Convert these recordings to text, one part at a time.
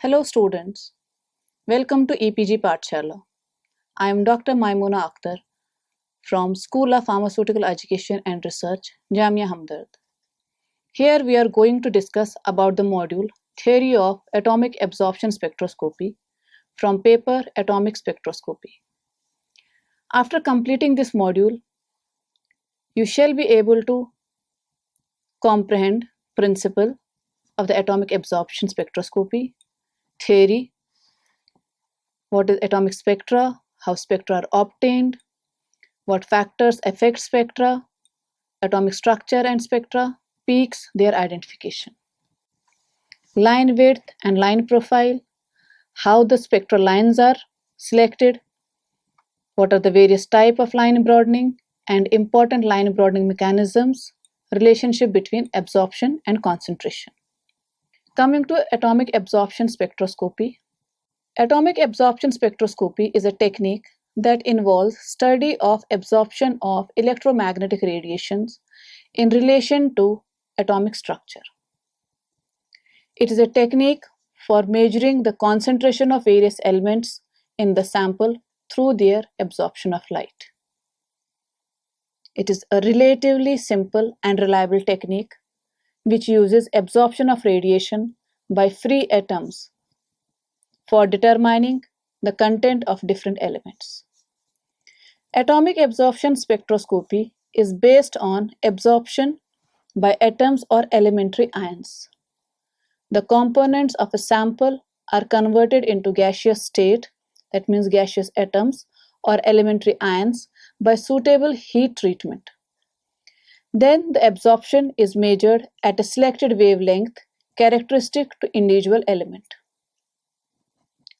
Hello students, welcome to EPG Pathshala. I am Dr. Maimuna Akhtar from School of Pharmaceutical Education and Research, Jamia Hamdard. Here we are going to discuss about the module Theory of Atomic Absorption Spectroscopy from paper Atomic Spectroscopy. After completing this module, you shall be able to comprehend principle of the atomic absorption spectroscopy, theory, what is atomic spectra, how spectra are obtained, what factors affect spectra, atomic structure and spectra, peaks, their identification, line width and line profile, how the spectral lines are selected, what are the various type of line broadening, and important line broadening mechanisms, relationship between absorption and concentration. Coming to atomic absorption spectroscopy. Atomic absorption spectroscopy is a technique that involves study of absorption of electromagnetic radiations in relation to atomic structure. It is a technique for measuring the concentration of various elements in the sample through their absorption of light. It is a relatively simple and reliable technique which uses absorption of radiation by free atoms for determining the content of different elements. Atomic absorption spectroscopy is based on absorption by atoms or elementary ions. The components of a sample are converted into gaseous state, that means gaseous atoms or elementary ions, by suitable heat treatment. Then the absorption is measured at a selected wavelength characteristic to individual element.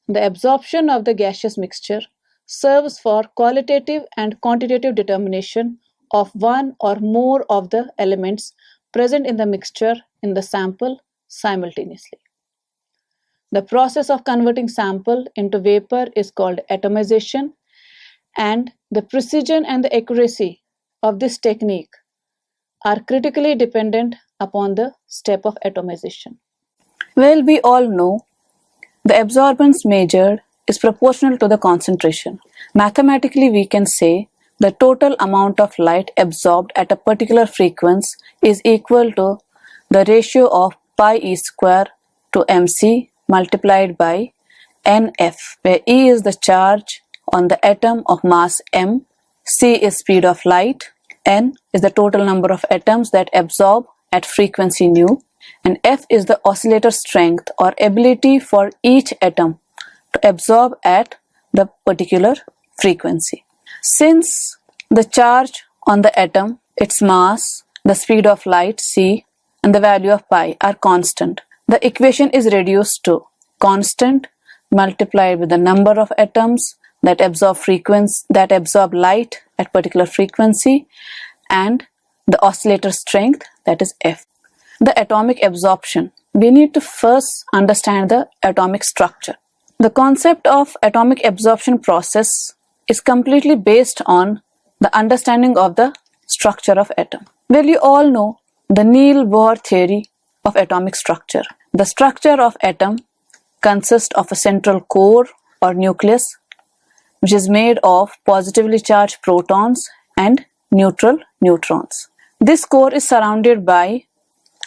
The absorption of the gaseous mixture serves for qualitative and quantitative determination of one or more of the elements present in the mixture in the sample simultaneously. The process of converting sample into vapor is called atomization, and the precision and the accuracy of this technique are critically dependent upon the step of atomization. Well, we all know the absorbance measured is proportional to the concentration. Mathematically, we can say the total amount of light absorbed at a particular frequency is equal to the ratio of pi e square to mc multiplied by nf, where E is the charge on the atom of mass m, c is speed of light, n is the total number of atoms that absorb at frequency nu, and F is the oscillator strength or ability for each atom to absorb at the particular frequency. Since the charge on the atom, its mass, the speed of light c, and the value of pi are constant, the equation is reduced to constant multiplied with the number of atoms that absorb light at particular frequency and the oscillator strength, that is F. The atomic absorption. We need to first understand the atomic structure. The concept of atomic absorption process is completely based on the understanding of the structure of atom. Well, you all know the Niels Bohr theory of atomic structure. The structure of atom consists of a central core or nucleus, which is made of positively charged protons and neutral neutrons. This core is surrounded by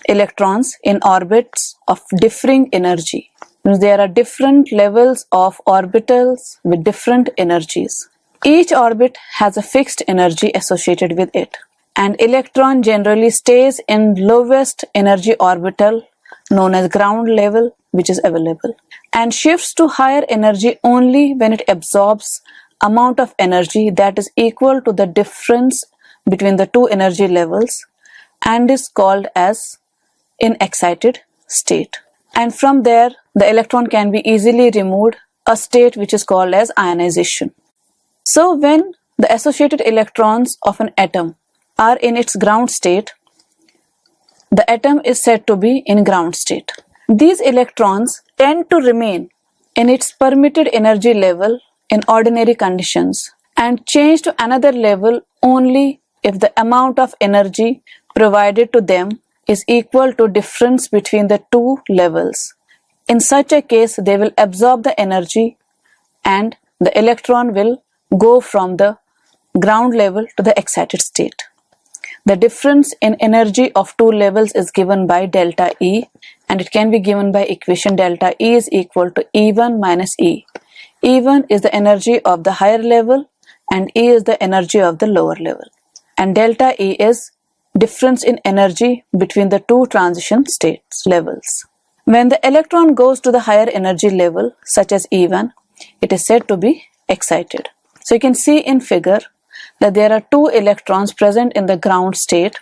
electrons in orbits of differing energy. There are different levels of orbitals with different energies. Each orbit has a fixed energy associated with it. An electron generally stays in lowest energy orbital known as ground level, which is available, and shifts to higher energy only when it absorbs amount of energy that is equal to the difference between the two energy levels and is called as in excited state. And from there, the electron can be easily removed, a state which is called as ionization. So when the associated electrons of an atom are in its ground state, the atom is said to be in ground state. These electrons tend to remain in its permitted energy level in ordinary conditions and change to another level only if the amount of energy provided to them is equal to difference between the two levels. In such a case, they will absorb the energy and the electron will go from the ground level to the excited state. The difference in energy of two levels is given by delta E, and it can be given by equation delta E is equal to E1 minus E. E1 is the energy of the higher level and E is the energy of the lower level. And delta E is difference in energy between the two transition states levels. When the electron goes to the higher energy level, such as E1, it is said to be excited. So you can see in figure that there are two electrons present in the ground state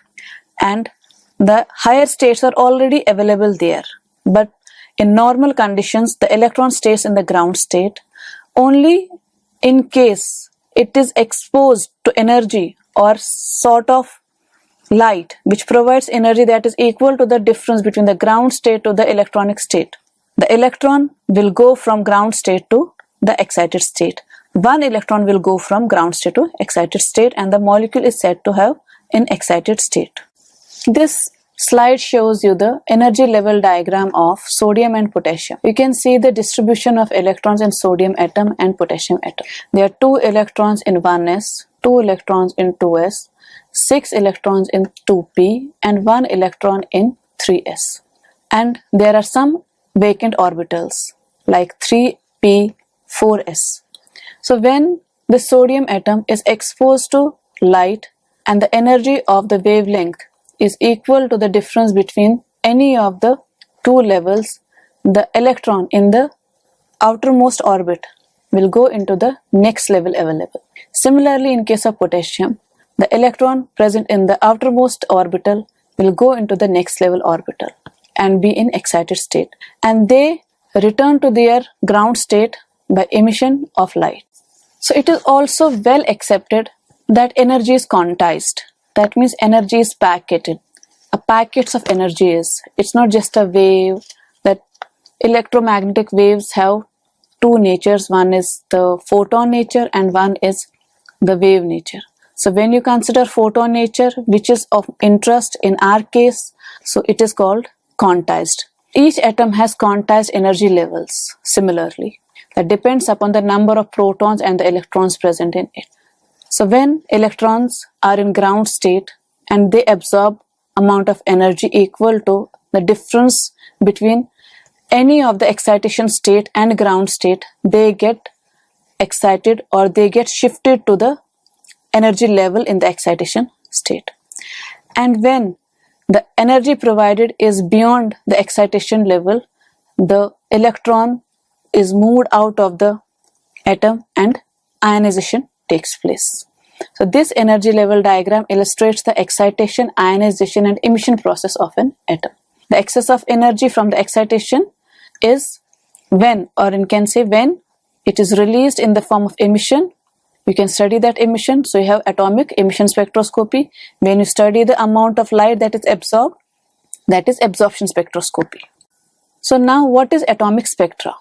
and the higher states are already available there. But in normal conditions, the electron stays in the ground state. Only in case it is exposed to energy or sort of light which provides energy that is equal to the difference between the ground state to the electronic state, the electron will go from ground state to the excited state. One electron will go from ground state to excited state and the molecule is said to have an excited state. This slide shows you the energy level diagram of sodium and potassium. You can see the distribution of electrons in sodium atom and potassium atom. There are 2 electrons in 1s, 2 electrons in 2s, 6 electrons in 2p and 1 electron in 3s. And there are some vacant orbitals like 3p, 4s. So when the sodium atom is exposed to light and the energy of the wavelength is equal to the difference between any of the two levels, the electron in the outermost orbit will go into the next level available. Similarly, in case of potassium, the electron present in the outermost orbital will go into the next level orbital and be in excited state, and they return to their ground state by emission of light. So it is also well accepted that energy is quantized. That means energy is packeted. A packets of energy is. It's not just a wave. That electromagnetic waves have two natures. One is the photon nature and one is the wave nature. So when you consider photon nature, which is of interest in our case, so it is called quantized. Each atom has quantized energy levels similarly. That depends upon the number of protons and the electrons present in it. So when electrons are in ground state and they absorb amount of energy equal to the difference between any of the excitation state and ground state, they get excited or they get shifted to the energy level in the excitation state. And when the energy provided is beyond the excitation level, the electron is moved out of the atom and ionization takes place. So this energy level diagram illustrates the excitation, ionization and emission process of an atom. The excess of energy from the excitation is when, or you can say when, it is released in the form of emission. You can study that emission. So you have atomic emission spectroscopy. When you study the amount of light that is absorbed, that is absorption spectroscopy. So now what is atomic spectra?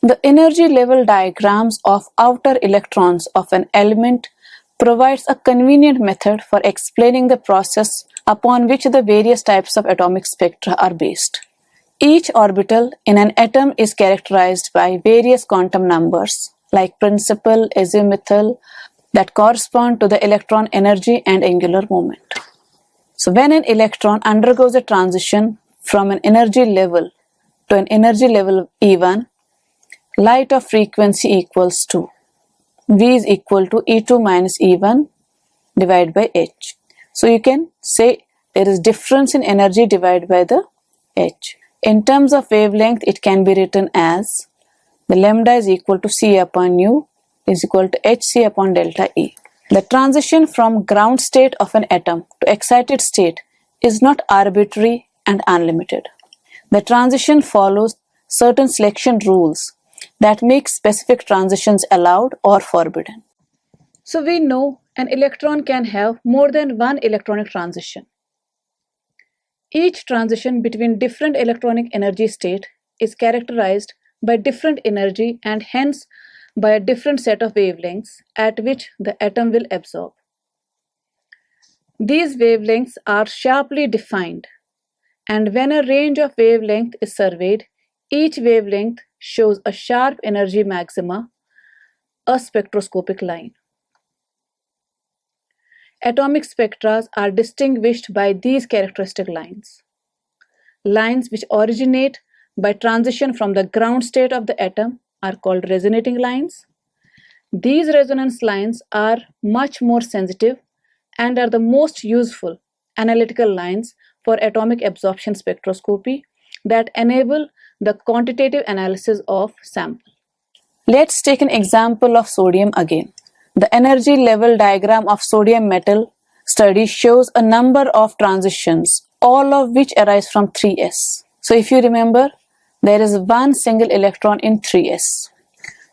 The energy level diagrams of outer electrons of an element provides a convenient method for explaining the process upon which the various types of atomic spectra are based. Each orbital in an atom is characterized by various quantum numbers like principal, azimuthal, that correspond to the electron energy and angular moment. So when an electron undergoes a transition from an energy level to an energy level E1, light of frequency equals to V is equal to E2 minus E1 divided by H. So you can say there is difference in energy divided by the H. In terms of wavelength, it can be written as the lambda is equal to C upon U is equal to HC upon delta E. The transition from ground state of an atom to excited state is not arbitrary and unlimited. The transition follows certain selection rules that make specific transitions allowed or forbidden. So we know an electron can have more than one electronic transition. Each transition between different electronic energy state is characterized by different energy and hence by a different set of wavelengths at which the atom will absorb. These wavelengths are sharply defined, and when a range of wavelength is surveyed, Each wavelength shows a sharp energy maxima, a spectroscopic line. Atomic spectra are distinguished by these characteristic lines. Lines which originate by transition from the ground state of the atom are called resonating lines. These resonance lines are much more sensitive and are the most useful analytical lines for atomic absorption spectroscopy that enable the quantitative analysis of sample. Let's take an example of sodium again. The energy level diagram of sodium metal study shows a number of transitions, all of which arise from 3s. So if you remember, there is one single electron in 3s.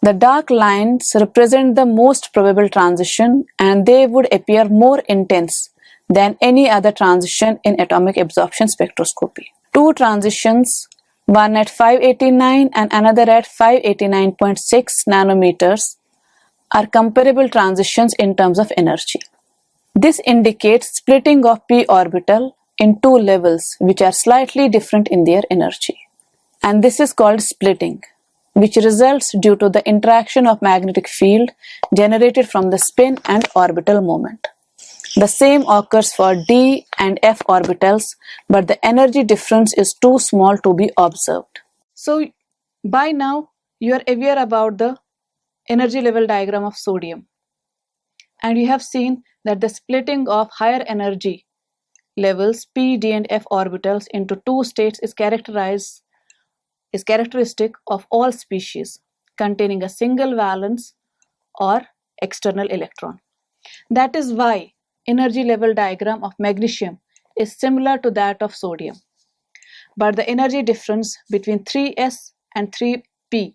The dark lines represent the most probable transition, and they would appear more intense than any other transition in atomic absorption spectroscopy. Two transitions, one at 589 and another at 589.6 nanometers, are comparable transitions in terms of energy. This indicates splitting of p orbital in two levels which are slightly different in their energy. And this is called splitting, which results due to the interaction of magnetic field generated from the spin and orbital moment. The same occurs for d and f orbitals, but the energy difference is too small to be observed. So by now you are aware about the energy level diagram of sodium, and you have seen that the splitting of higher energy levels p, d and f orbitals into two states is characteristic of all species containing a single valence or external electron. That is why energy level diagram of magnesium is similar to that of sodium. But the energy difference between 3s and 3p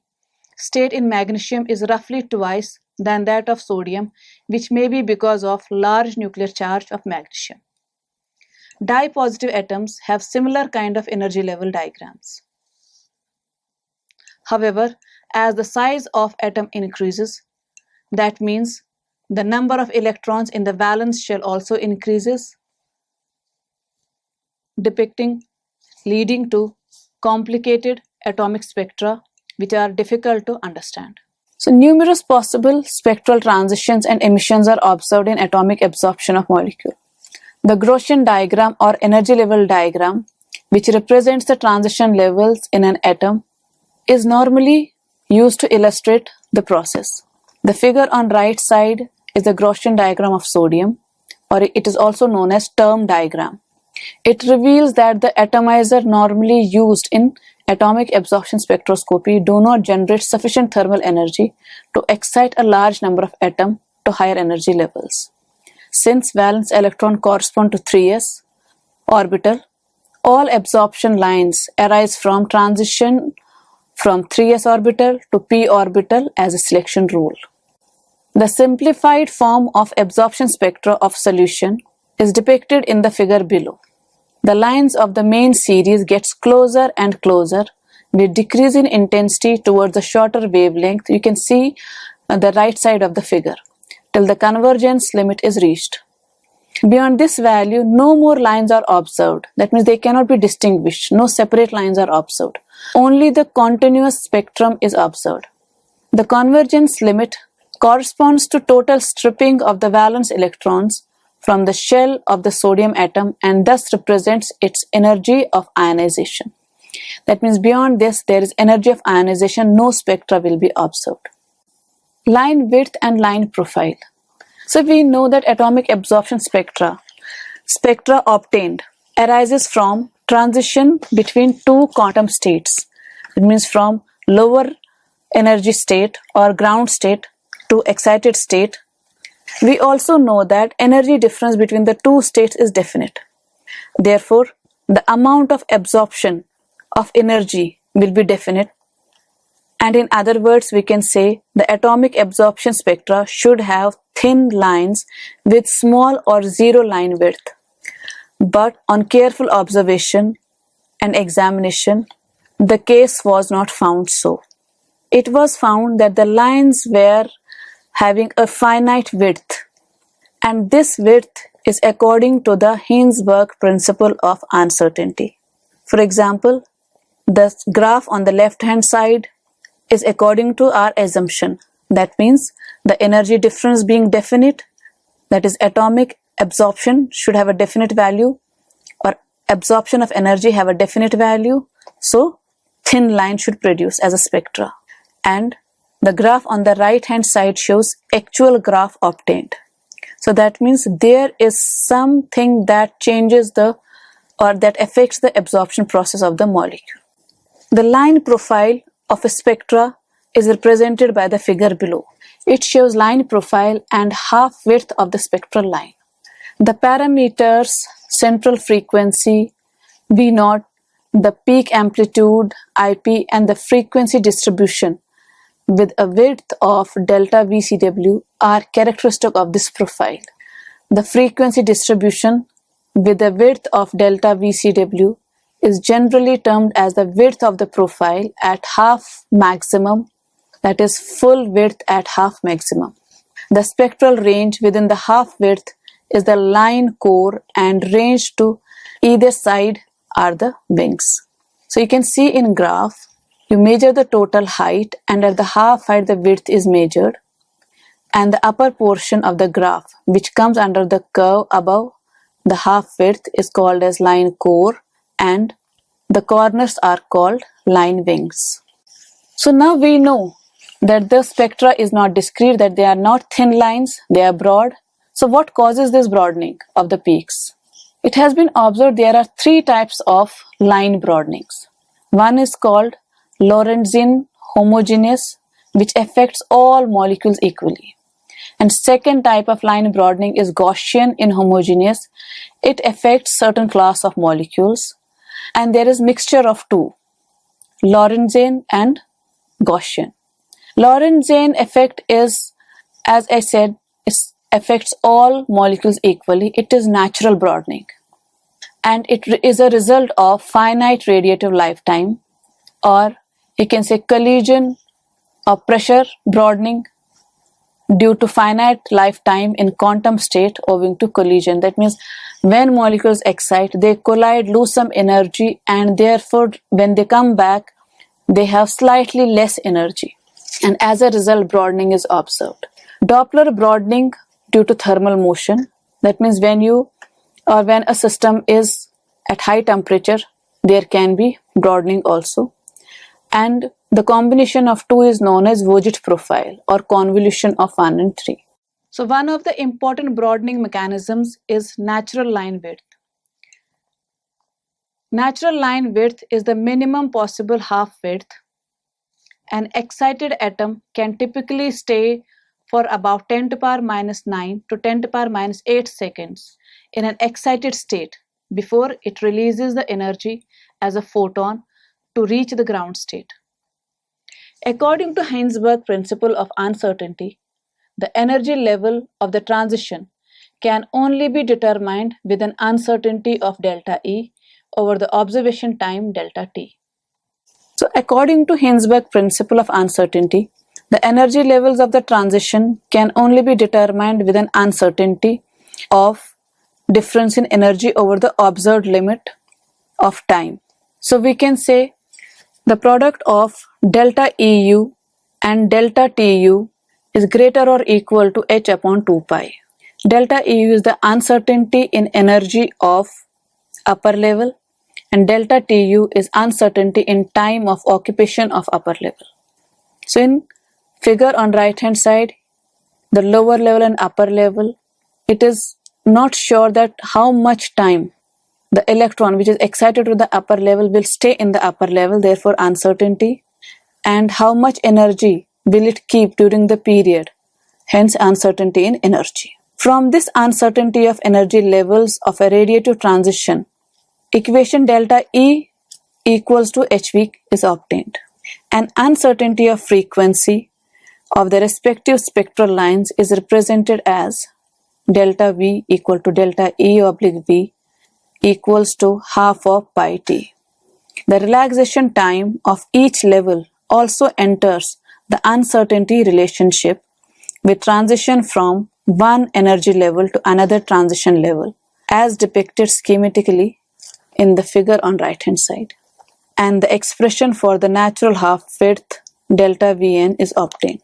state in magnesium is roughly twice than that of sodium, which may be because of large nuclear charge of magnesium. Dye-positive atoms have similar kind of energy level diagrams. However, as the size of atom increases, that means the number of electrons in the valence shell also increases, leading to complicated atomic spectra which are difficult to understand. So numerous possible spectral transitions and emissions are observed in atomic absorption of molecule. The Gaussian diagram or energy level diagram, which represents the transition levels in an atom, is normally used to illustrate the process. The figure on right side is the Gaussian diagram of sodium, or it is also known as term diagram. It reveals that the atomizer normally used in atomic absorption spectroscopy do not generate sufficient thermal energy to excite a large number of atoms to higher energy levels. Since valence electron correspond to 3s orbital, all absorption lines arise from transition from 3s orbital to p orbital as a selection rule. The simplified form of absorption spectra of solution is depicted in the figure below. The lines of the main series gets closer and closer with decrease in intensity towards the shorter wavelength. You can see on the right side of the figure till the convergence limit is reached. Beyond this value, no more lines are observed. That means they cannot be distinguished. No separate lines are observed. Only the continuous spectrum is observed. The convergence limit corresponds to total stripping of the valence electrons from the shell of the sodium atom and thus represents its energy of ionization. That means beyond this there is energy of ionization, no spectra will be observed. Line width and line profile. So we know that atomic absorption spectra obtained arises from transition between two quantum states. It means from lower energy state or ground state to excited state. We also know that energy difference between the two states is definite. Therefore, the amount of absorption of energy will be definite. And in other words, we can say the atomic absorption spectra should have thin lines with small or zero line width. But on careful observation and examination, the case was not found so. It was found that the lines were having a finite width, and this width is according to the Heisenberg principle of uncertainty. For example, The graph on the left hand side is according to our assumption. That means the energy difference being definite, that is atomic absorption should have a definite value, or absorption of energy have a definite value. So thin line should produce as a spectra. And the graph on the right hand side shows actual graph obtained. So that means there is something that changes or that affects the absorption process of the molecule. The line profile of a spectra is represented by the figure below. It shows line profile and half width of the spectral line. The parameters central frequency, V0, the peak amplitude, IP, and the frequency distribution with a width of delta VCW are characteristic of this profile. The frequency distribution with a width of delta VCW is generally termed as the width of the profile at half maximum, that is full width at half maximum. The spectral range within the half width is the line core, and range to either side are the wings. So you can see in graph, you measure the total height, and at the half height the width is measured, and the upper portion of the graph which comes under the curve above the half width is called as line core, and the corners are called line wings. So now we know that the spectra is not discrete, that they are not thin lines, they are broad. So what causes this broadening of the peaks? It has been observed there are three types of line broadenings. One is called Lorentzian homogeneous, which affects all molecules equally. And second type of line broadening is Gaussian inhomogeneous. It affects certain class of molecules. And there is mixture of two, Lorentzian and Gaussian. Lorentzian effect is, as I said, affects all molecules equally. It is natural broadening, and it is a result of finite radiative lifetime, or you can say collision or pressure broadening due to finite lifetime in quantum state owing to collision. That means when molecules excite, they collide, lose some energy, and therefore when they come back, they have slightly less energy, and as a result broadening is observed. Doppler broadening due to thermal motion, that means when a system is at high temperature, there can be broadening also. And the combination of two is known as Vogit profile or convolution of 1 and 3. So one of the important broadening mechanisms is natural line width. Natural line width is the minimum possible half width. An excited atom can typically stay for about 10 to the power minus 9 to 10 to the power minus 8 seconds in an excited state before it releases the energy as a photon to reach the ground state. According to Heisenberg principle of uncertainty, the energy level of the transition can only be determined with an uncertainty of delta E over the observation time delta T. So according to Heisenberg principle of uncertainty, the energy levels of the transition can only be determined with an uncertainty of difference in energy over the observed limit of time. So we can say the product of delta EU and delta TU is greater or equal to h upon 2 pi. Delta EU is the uncertainty in energy of upper level, and delta TU is uncertainty in time of occupation of upper level. So in figure on right hand side, the lower level and upper level, it is not sure that how much time the electron which is excited to the upper level will stay in the upper level, therefore uncertainty, and how much energy will it keep during the period, hence uncertainty in energy. From this uncertainty of energy levels of a radiative transition, equation delta E equals to HV is obtained. An uncertainty of frequency of the respective spectral lines is represented as delta V equal to delta E oblique V equals to half of pi t. The relaxation time of each level also enters the uncertainty relationship with transition from one energy level to another transition level, as depicted schematically in the figure on right hand side. and the expression for the natural half-width delta Vn is obtained.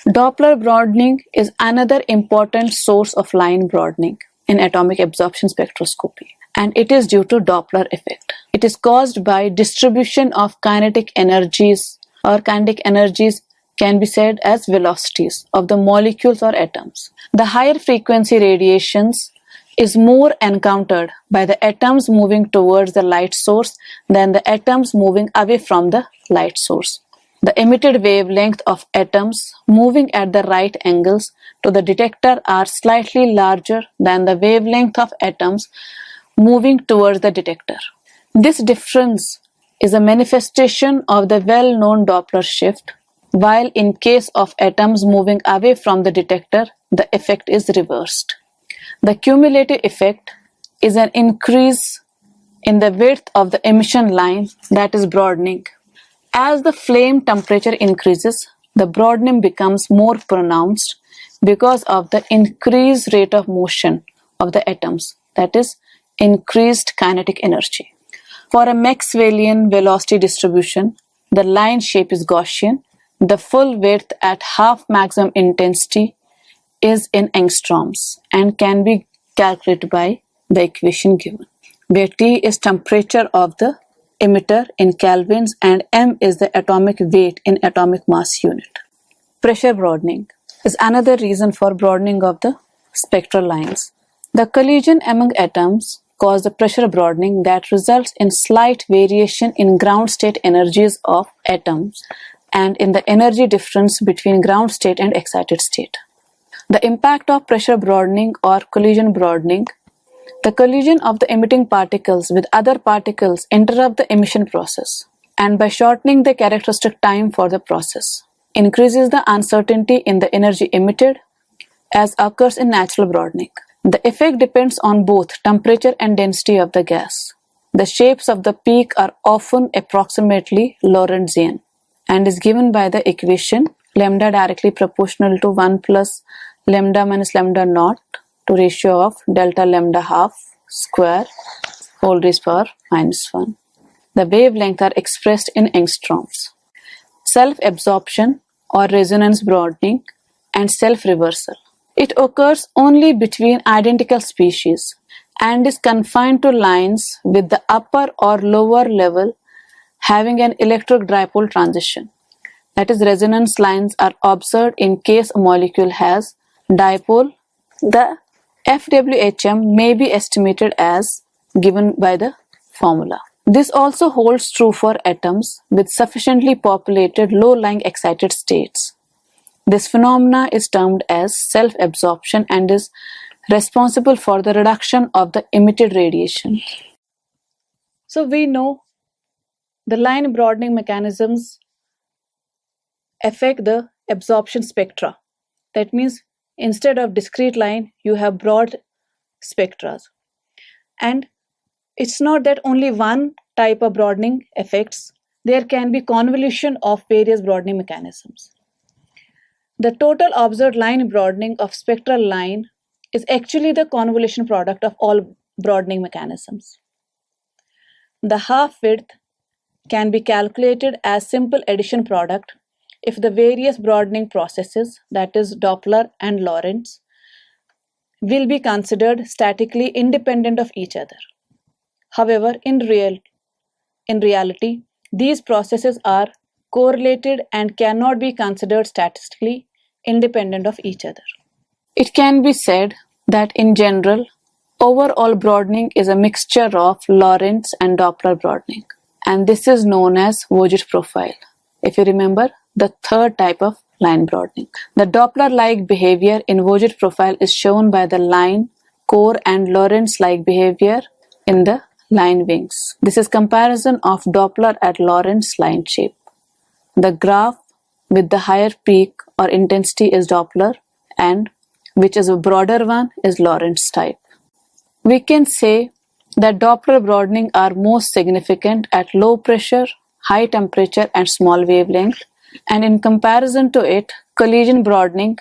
Doppler broadening is another important source of line broadening in atomic absorption spectroscopy, and it is due to Doppler effect. It is caused by distribution of kinetic energies, or kinetic energies can be said as velocities of the molecules or atoms. The higher frequency radiations is more encountered by the atoms moving towards the light source than the atoms moving away from the light source. The emitted wavelength of atoms moving at the right angles to the detector are slightly larger than the wavelength of atoms moving towards the detector. This difference is a manifestation of the well-known Doppler shift, while in case of atoms moving away from the detector, the effect is reversed. The cumulative effect is an increase in the width of the emission line, that is broadening. As the flame temperature increases, the broadening becomes more pronounced because of the increased rate of motion of the atoms, that is, increased kinetic energy. For a Maxwellian velocity distribution, the line shape is Gaussian. The full width at half maximum intensity is in angstroms and can be calculated by the equation given, where T is temperature of the emitter in kelvins and m is the atomic weight in atomic mass unit. Pressure broadening is another reason for broadening of the spectral lines. The collision among atoms cause the pressure broadening that results in slight variation in ground state energies of atoms and in the energy difference between ground state and excited state. The impact of pressure broadening or collision broadening. The collision of the emitting particles with other particles interrupt the emission process, and by shortening the characteristic time for the process, increases the uncertainty in the energy emitted, as occurs in natural broadening. The effect depends on both temperature and density of the gas. The shapes of the peak are often approximately Lorentzian and is given by the equation lambda directly proportional to 1 plus lambda minus lambda naught to ratio of delta lambda half square whole raised power minus 1. The wavelengths are expressed in angstroms. Self-absorption or resonance broadening and self-reversal. It occurs only between identical species and is confined to lines with the upper or lower level having an electric dipole transition. That is, resonance lines are observed in case a molecule has dipole. The FWHM may be estimated as given by the formula. This also holds true for atoms with sufficiently populated low-lying excited states. This phenomena is termed as self-absorption and is responsible for the reduction of the emitted radiation. So we know the line broadening mechanisms affect the absorption spectra. That means instead of discrete line, you have broad spectra. And it's not that only one type of broadening affects. There can be convolution of various broadening mechanisms. The total observed line broadening of spectral line is actually the convolution product of all broadening mechanisms. The half width can be calculated as simple addition product if the various broadening processes, that is Doppler and Lorentz, will be considered statically independent of each other. However, in reality, these processes are correlated and cannot be considered statistically independent of each other. It can be said that in general, overall broadening is a mixture of Lorentz and Doppler broadening, and this is known as Vogel profile. If you remember, the third type of line broadening. The Doppler-like behavior in Vogel profile is shown by the line, core and Lorentz-like behavior in the line wings. This is comparison of Doppler at Lorentz line shape. The graph with the higher peak or intensity is Doppler, and which is a broader one is Lorentz type. We can say that Doppler broadening are most significant at low pressure, high temperature and small wavelength, and in comparison to it, collision broadening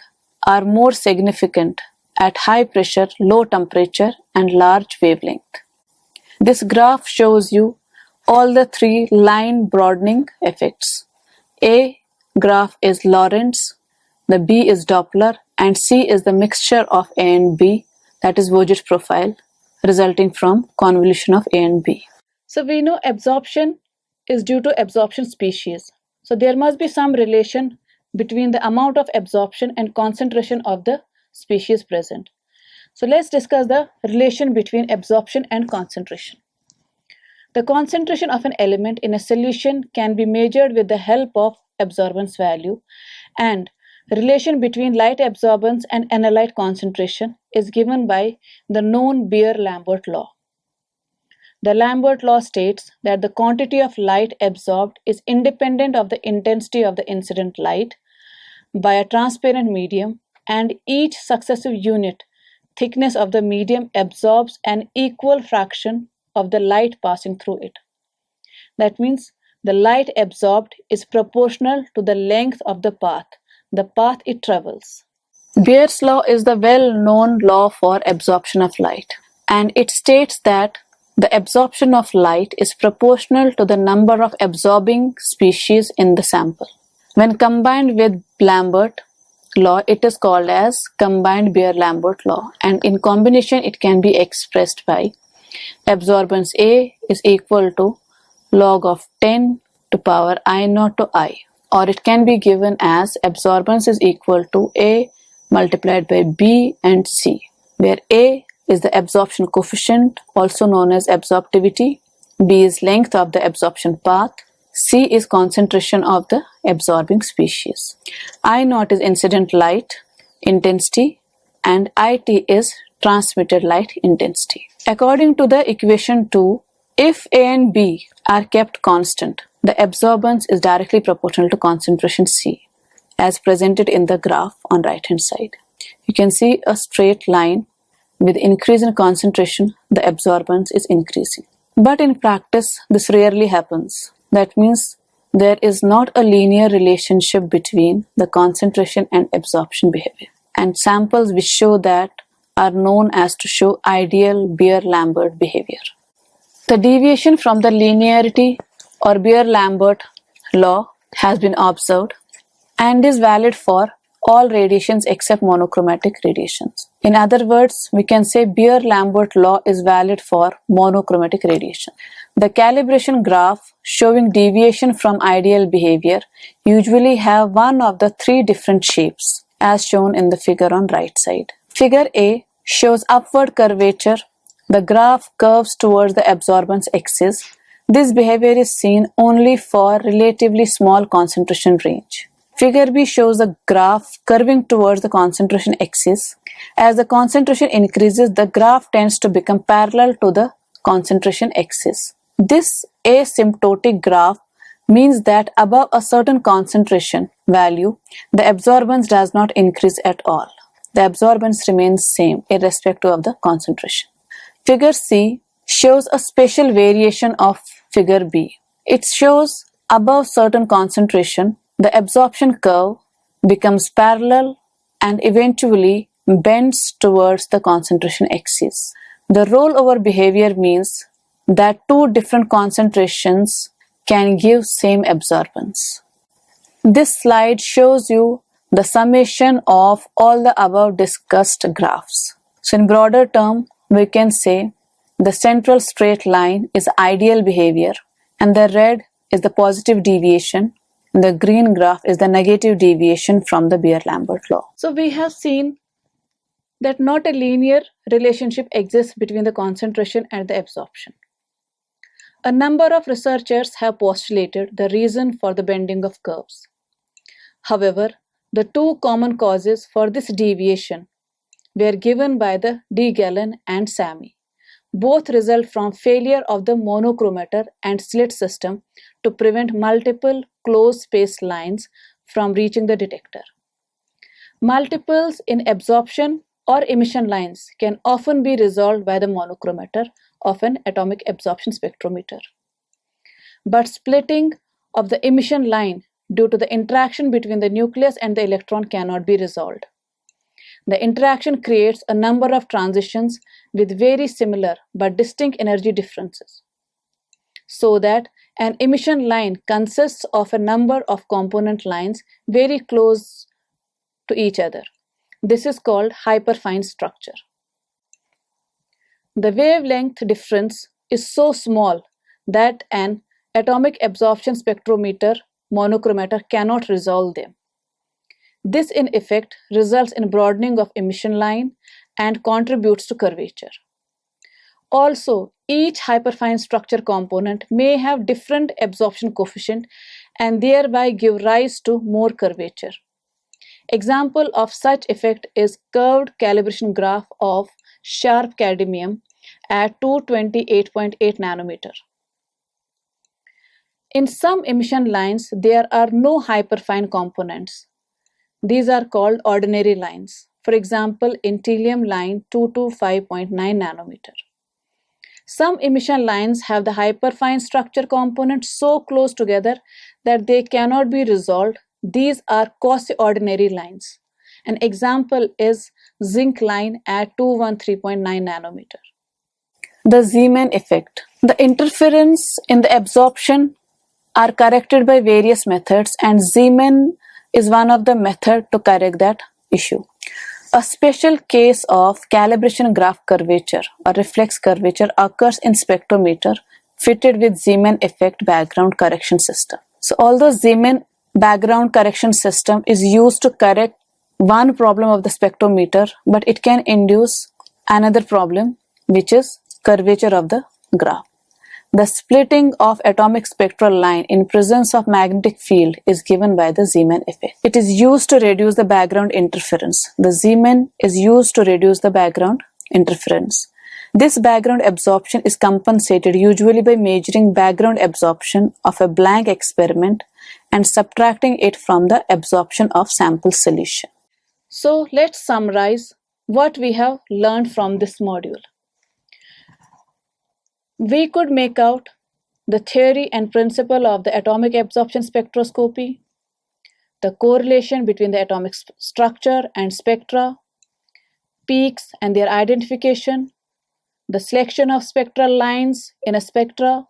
are more significant at high pressure, low temperature and large wavelength. This graph shows you all the three line broadening effects. A graph is Lorentz, the B is Doppler, and C is the mixture of A and B, that is Vogt profile, resulting from convolution of A and B. So we know absorption is due to absorption species. So there must be some relation between the amount of absorption and concentration of the species present. So let's discuss the relation between absorption and concentration. The concentration of an element in a solution can be measured with the help of absorbance value, and relation between light absorbance and analyte concentration is given by the known Beer-Lambert law. The Lambert law states that the quantity of light absorbed is independent of the intensity of the incident light by a transparent medium, and each successive unit thickness of the medium absorbs an equal fraction of the light passing through it. That means the light absorbed is proportional to the length of the path it travels. Beer's law is the well-known law for absorption of light, and it states that the absorption of light is proportional to the number of absorbing species in the sample. When combined with Lambert law, it is called as combined Beer-Lambert law, and in combination it can be expressed by absorbance A is equal to log of 10 to power I naught to I, or it can be given as absorbance is equal to A multiplied by B and C, where A is the absorption coefficient, also known as absorptivity, B is length of the absorption path, C is concentration of the absorbing species. I naught is incident light intensity and IT is transmitted light intensity. According to the equation 2, if A and B are kept constant, the absorbance is directly proportional to concentration C, as presented in the graph on right hand side. You can see a straight line. With increase in concentration, the absorbance is increasing. But in practice, this rarely happens. That means there is not a linear relationship between the concentration and absorption behavior. And samples which show that are known as to show ideal Beer-Lambert behavior. The deviation from the linearity or Beer-Lambert law has been observed and is valid for all radiations except monochromatic radiations. In other words, we can say Beer-Lambert law is valid for monochromatic radiation. The calibration graph showing deviation from ideal behavior usually have one of the three different shapes as shown in the figure on right side. Figure A shows upward curvature. The graph curves towards the absorbance axis. This behavior is seen only for relatively small concentration range. Figure B shows the graph curving towards the concentration axis. As the concentration increases, the graph tends to become parallel to the concentration axis. This asymptotic graph means that above a certain concentration value, the absorbance does not increase at all. The absorbance remains same irrespective of the concentration. Figure C shows a special variation of figure B. It shows above certain concentration, the absorption curve becomes parallel and eventually bends towards the concentration axis. The rollover behavior means that two different concentrations can give same absorbance. This slide shows you the summation of all the above discussed graphs. So in broader term, we can say the central straight line is ideal behavior and the red is the positive deviation. The green graph is the negative deviation from the Beer-Lambert law. So we have seen that not a linear relationship exists between the concentration and the absorption. A number of researchers have postulated the reason for the bending of curves. However, the two common causes for this deviation were given by the D. Gallen and Samy. Both result from failure of the monochromator and slit system to prevent multiple closed-space lines from reaching the detector. Multiples in absorption or emission lines can often be resolved by the monochromator of an atomic absorption spectrometer. But splitting of the emission line due to the interaction between the nucleus and the electron cannot be resolved. The interaction creates a number of transitions with very similar but distinct energy differences. so that an emission line consists of a number of component lines very close to each other. This is called hyperfine structure. The wavelength difference is so small that an atomic absorption spectrometer monochromator cannot resolve them. This in effect results in broadening of emission line and contributes to curvature. Also, each hyperfine structure component may have different absorption coefficient and thereby give rise to more curvature. Example of such effect is curved calibration graph of sharp cadmium at 228.8 nanometer. In some emission lines, there are no hyperfine components. These are called ordinary lines. For example, in Telium line 225.9 nanometer. Some emission lines have the hyperfine structure components so close together that they cannot be resolved. These are quasi-ordinary lines. An example is zinc line at 213.9 nanometer. The Zeeman effect. The interference in the absorption are corrected by various methods, and Zeeman is one of the methods to correct that issue. A special case of calibration graph curvature or reflex curvature occurs in spectrometer fitted with Zeeman effect background correction system. So although Zeeman background correction system is used to correct one problem of the spectrometer, but it can induce another problem, which is curvature of the graph. The splitting of atomic spectral line in presence of magnetic field is given by the Zeeman effect. It is used to reduce the background interference. The Zeeman is used to reduce the background interference. This background absorption is compensated usually by measuring background absorption of a blank experiment and subtracting it from the absorption of sample solution. So let's summarize what we have learned from this module. We could make out the theory and principle of the atomic absorption spectroscopy, the correlation between the atomic structure and spectra, peaks and their identification, the selection of spectral lines in a spectra,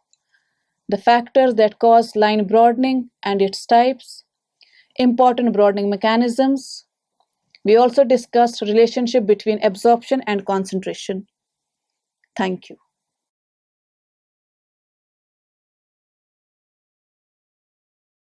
the factors that cause line broadening and its types, important broadening mechanisms. We also discussed relationship between absorption and concentration. Thank you.